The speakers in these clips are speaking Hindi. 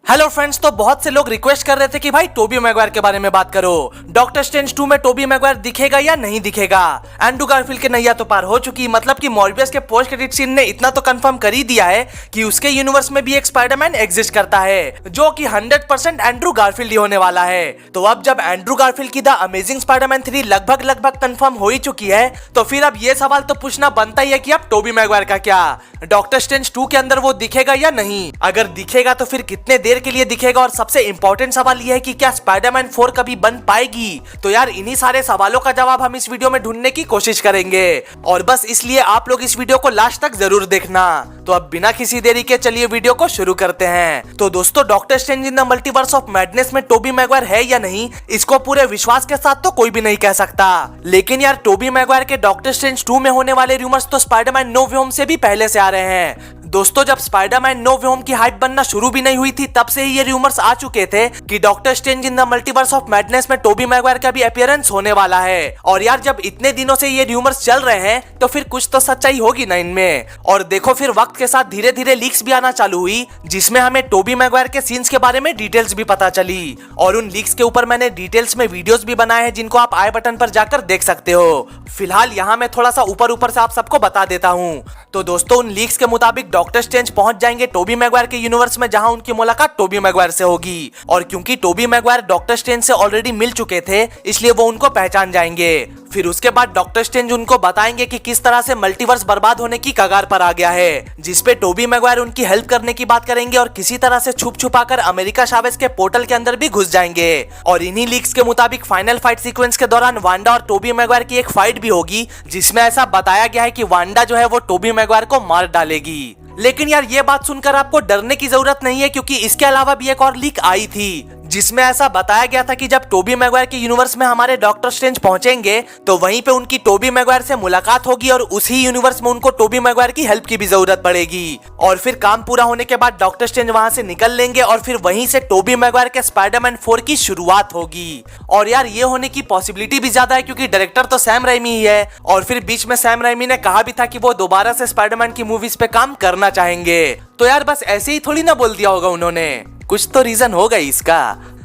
हेलो फ्रेंड्स, तो बहुत से लोग रिक्वेस्ट कर रहे थे कि भाई टोबी मैगवायर के बारे में बात करो। डॉक्टर स्ट्रेंज 2 में टोबी मैगवायर दिखेगा या नहीं दिखेगा। एंड्रू गारफील्ड के नैया तो पार हो चुकी, मतलब कि मॉर्बियस के पोस्ट क्रेडिट सीन ने इतना तो कंफर्म कर ही दिया है कि उसके यूनिवर्स में भी एक स्पाइडरमैन एग्जिस्ट करता है जो कि 100% एंड्रू गारफील्ड ही होने वाला है। तो अब जब एंड्रू गारफील्ड की द अमेजिंग स्पाइडरमैन 3 लगभग कंफर्म हो ही चुकी है, तो फिर अब ये सवाल तो पूछना बनता ही है कि अब टोबी मैगवायर का क्या, डॉक्टर स्ट्रेंज 2 के अंदर वो दिखेगा या नहीं। अगर दिखेगा तो फिर कितने देर के लिए दिखेगा, और सबसे इंपॉर्टेंट सवाल ये है कि क्या स्पाइडरमैन 4 कभी बन पाएगी। तो यार इन्हीं सारे सवालों का जवाब हम इस वीडियो में ढूंढने की कोशिश करेंगे, और बस इसलिए आप लोग इस वीडियो को लास्ट तक जरूर देखना। तो अब बिना किसी देरी के चलिए वीडियो को शुरू करते हैं। तो दोस्तों, doctor strange in the multiverse of madness में टोबी मैगवायर है या नहीं, इसको पूरे विश्वास के साथ तो कोई भी नहीं कह सकता। लेकिन यार टोबी मैगवायर के डॉक्टर स्ट्रेंज 2 में होने वाले रूमर्स तो स्पाइडरमैन नो वे होम से भी पहले से आ रहे हैं। दोस्तों, जब स्पाइडरमैन नो वे होम की हाइप बनना शुरू भी नहीं हुई थी, तब से ही ये रूमर्स आ चुके थे कि doctor strange in the multiverse of madness में टोबी मैगवायर का भी अपीयरेंस होने वाला है। और यार जब इतने दिनों से ये रूमर्स चल रहे हैं, तो फिर कुछ तो सच्चाई होगी ना इनमें। और देखो, फिर वक्त के साथ धीरे धीरे लीक्स भी आना चालू हुई, जिसमें हमें टोबी मैगवायर के सीन्स के बारे में डिटेल्स भी पता चली। और उन लीक्स के ऊपर मैंने डिटेल्स में वीडियोस भी बनाए हैं, जिनको आप आई बटन पर जाकर देख सकते हो। फिलहाल यहाँ मैं थोड़ा सा ऊपर से आप सबको बता देता हूँ। तो दोस्तों, उन लीक्स के मुताबिक डॉक्टर स्ट्रेंज पहुंच जाएंगे टोबी मैगवायर के यूनिवर्स में, जहां उनकी मुलाकात टोबी मैगवायर से होगी। और क्योंकि टोबी मैगवायर डॉक्टर स्ट्रेंज से ऑलरेडी मिल चुके थे, इसलिए वो उनको पहचान जाएंगे। फिर उसके बाद डॉक्टर स्ट्रेंज उनको बताएंगे कि किस तरह से मल्टीवर्स बर्बाद होने की कगार पर आ गया है, जिसपे टोबी मैगवायर उनकी हेल्प करने की बात करेंगे और किसी तरह से छुप छुपाकर अमेरिका चावेज के पोर्टल के अंदर भी घुस जाएंगे। और इन्हीं लीक्स के मुताबिक फाइनल फाइट सीक्वेंस के दौरान वांडा और टोबी मैगवायर की एक फाइट भी होगी, जिसमें ऐसा बताया गया है कि वांडा जो है वो टोबी मैगवायर को मार डालेगी। लेकिन यार ये बात सुनकर आपको डरने की जरूरत नहीं है, क्योंकि इसके अलावा भी एक और लीक आई थी, जिसमें ऐसा बताया गया था कि जब टोबी मैगवायर के यूनिवर्स में हमारे डॉक्टर स्ट्रेंज पहुंचेंगे, तो वहीं पे उनकी टोबी मैगवायर से मुलाकात होगी और उसी यूनिवर्स में उनको टोबी मैगवायर की हेल्प की भी जरूरत पड़ेगी। और फिर काम पूरा होने के बाद डॉक्टर स्ट्रेंज वहां से निकल लेंगे और फिर वहीं से टोबी मैगवायर के स्पाइडरमैन 4 की शुरुआत होगी। और यार ये होने की पॉसिबिलिटी भी ज्यादा है, क्योंकि डायरेक्टर तो सैम राइमी ही है, और फिर बीच में सैम राइमी ने कहा भी था कि वो दोबारा से स्पाइडरमैन की मूवीज पे काम करना चाहेंगे। तो यार बस ऐसे ही थोड़ी ना बोल दिया होगा उन्होंने, कुछ तो रीजन होगा इसका।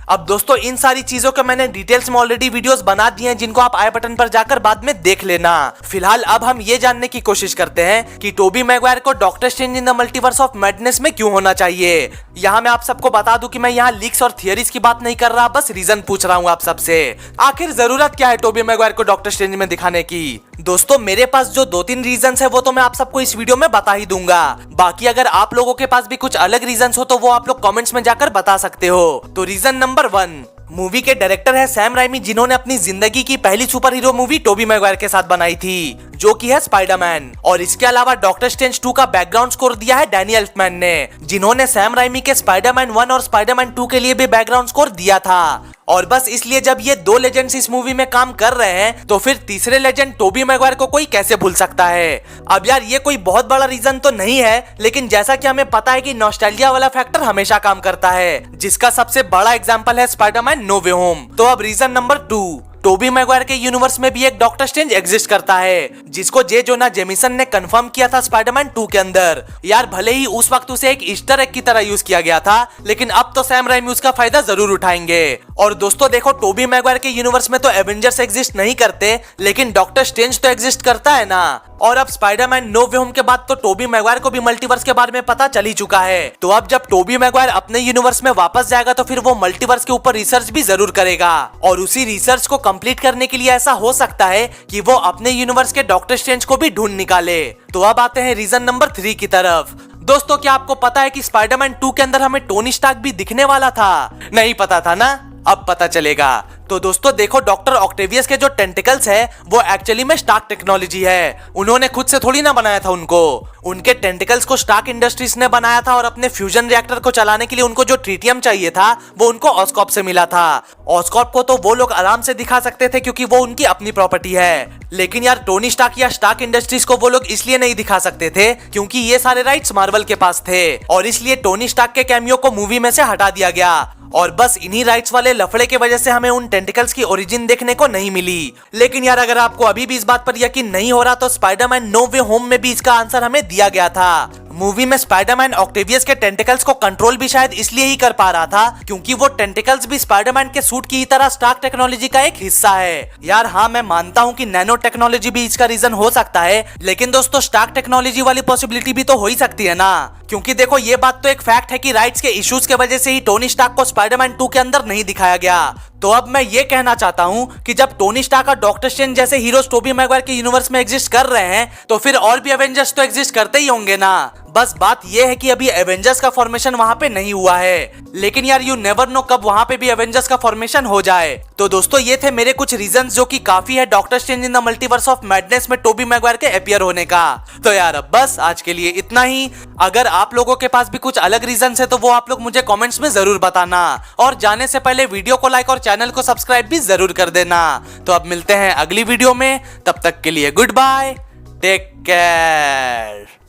अब दोस्तों, इन सारी चीजों के मैंने डिटेल्स में ऑलरेडी वीडियोस बना दिए हैं, जिनको आप आई बटन पर जाकर बाद में देख लेना। फिलहाल अब हम ये जानने की कोशिश करते हैं कि टोबी मैगवायर को doctor strange in the multiverse of madness में क्यों होना चाहिए। यहाँ मैं आप सबको बता दूं कि मैं यहाँ लीक्स और थियरीज की बात नहीं कर रहा, बस रीजन पूछ रहा हूँ आप सबसे। आखिर जरूरत क्या है टोबी मैगवायर को डॉक्टर स्ट्रेंज में दिखाने की। दोस्तों, मेरे पास जो 2-3 रीजंस है वो तो मैं आप सबको इस वीडियो में बता ही दूंगा। बाकी अगर आप लोगों के पास भी कुछ अलग रीजंस हो, तो वो आप लोग कमेंट्स में जाकर बता सकते हो। तो रीजन नंबर 1, मूवी के डायरेक्टर है सैम राइमी, जिन्होंने अपनी जिंदगी की पहली superhero movie Tobey Maguire के साथ बनाई थी, जो कि है स्पाइडरमैन। और इसके अलावा डॉक्टर स्ट्रेंज 2 का बैकग्राउंड स्कोर दिया है डैनी एल्फमैन ने, जिन्होंने सैम राइमी के स्पाइडरमैन 1 और स्पाइडरमैन 2 के लिए भी बैकग्राउंड स्कोर दिया था। और बस इसलिए जब ये 2 लेजेंड्स इस मूवी में काम कर रहे हैं, तो फिर तीसरे लेजेंड टोबी मैगवायर को कोई कैसे भूल सकता है। अब यार ये कोई बहुत बड़ा रीजन तो नहीं है, लेकिन जैसा कि हमें पता है कि नॉस्टैल्जिया वाला फैक्टर हमेशा काम करता है, जिसका सबसे बड़ा एग्जांपल है स्पाइडरमैन नो वे होम। तो अब रीजन नंबर 2, टोबी मैगवायर के यूनिवर्स में भी एक डॉक्टर स्ट्रेंज एग्जिस्ट करता है, जिसको जे जोना जेमिसन ने कंफर्म किया था स्पाइडरमैन 2 के अंदर। यार भले ही उस वक्त उसे एक ईस्टर एग की तरह यूज किया गया था, लेकिन अब तो सैम राइमी उसका फायदा जरूर उठाएंगे। और दोस्तों देखो, टोबी मैगवायर के यूनिवर्स में तो एवेंजर्स एग्जिस्ट नहीं करते, लेकिन डॉक्टर स्ट्रेंज तो एग्जिस्ट करता है ना। और अब स्पाइडरमैन नो वे होम के बाद तो टोबी मैगवायर को भी मल्टीवर्स के बारे में पता चल ही चुका है। तो अब जब टोबी मैगवायर अपने यूनिवर्स में वापस जाएगा, तो फिर वो मल्टीवर्स के ऊपर रिसर्च भी जरूर करेगा, और उसी रिसर्च को कंप्लीट करने के लिए ऐसा हो सकता है कि वो अपने यूनिवर्स के डॉक्टर स्ट्रेंज को भी ढूंढ निकाले। तो अब आते हैं रीजन नंबर 3 की तरफ। दोस्तों, क्या आपको पता है कि स्पाइडरमैन 2 के अंदर हमें टोनी स्टार्क भी दिखने वाला था? नहीं पता था ना, अब पता चलेगा। तो दोस्तों देखो, डॉक्टर ऑक्टेवियस के जो टेंटिकल्स है वो एक्चुअली में स्टार्क टेक्नोलॉजी है। उन्होंने खुद से थोड़ी ना बनाया था उनको, उनके टेंटिकल्स को स्टार्क इंडस्ट्रीज ने बनाया था, और अपने फ्यूजन रिएक्टर को चलाने के लिए उनको जो ट्रिटियम चाहिए था वो उनको ऑस्कॉप से मिला था। ऑस्कॉप को तो वो लोग आराम से दिखा सकते थे, क्योंकि वो उनकी अपनी प्रॉपर्टी है। लेकिन यार टोनी स्टार्क या स्टार्क इंडस्ट्रीज को वो लोग इसलिए नहीं दिखा सकते थे, क्योंकि ये सारे राइट्स मार्वल के पास थे, और इसलिए टोनी स्टार्क के कैमियो को मूवी में से हटा दिया गया। और बस इन्हीं राइट्स वाले लफड़े के वजह से हमें उन टेंटिकल्स की ओरिजिन देखने को नहीं मिली। लेकिन यार अगर आपको अभी भी इस बात पर यकीन नहीं हो रहा, तो स्पाइडरमैन नो वे होम में भी इसका आंसर हमें दिया गया था। मूवी में स्पाइडरमैन ऑक्टेवियस के टेंटिकल्स को कंट्रोल भी शायद इसलिए ही कर पा रहा था क्योंकि वो टेंटिकल्स भी स्पाइडरमैन के सूट की तरह स्टार्क टेक्नोलॉजी का एक हिस्सा है। यार हाँ, मैं मानता हूँ कि नैनो टेक्नोलॉजी भी इसका रीजन हो सकता है, लेकिन दोस्तों स्टार्क टेक्नोलॉजी वाली पॉसिबिलिटी भी तो हो ही सकती है ना। क्योंकि देखो ये बात तो एक फैक्ट है कि राइट्स के इश्यूज के वजह से ही टोनी स्टार्क को स्पाइडरमैन 2 के अंदर नहीं दिखाया गया। तो अब मैं ये कहना चाहता हूँ कि जब टोनी स्टार्क और डॉक्टर स्ट्रेंज जैसे हीरोज टोबी मैगवायर के यूनिवर्स में एग्जिस्ट कर रहे हैं तो फिर और भी एवेंजर्स तो एग्जिस्ट करते ही होंगे ना। बस बात ये है कि अभी एवेंजर्स का फॉर्मेशन वहां पे नहीं हुआ है, लेकिन यार यू नेवर नो कब वहां पे भी एवेंजर्स का फॉर्मेशन हो जाए। तो दोस्तों ये थे मेरे कुछ रीजंस जो कि काफी है doctor strange in the multiverse of madness में टोबी मैगवायर के अपीयर होने का। तो यार अब बस आज के लिए इतना ही। अगर आप लोगों के पास भी कुछ अलग रीजन है तो वो आप लोग मुझे कमेंट्स में जरूर बताना, और जाने से पहले वीडियो को लाइक और चैनल को सब्सक्राइब भी जरूर कर देना। तो अब मिलते हैं अगली वीडियो में, तब तक के लिए गुड बाय, टेक केयर।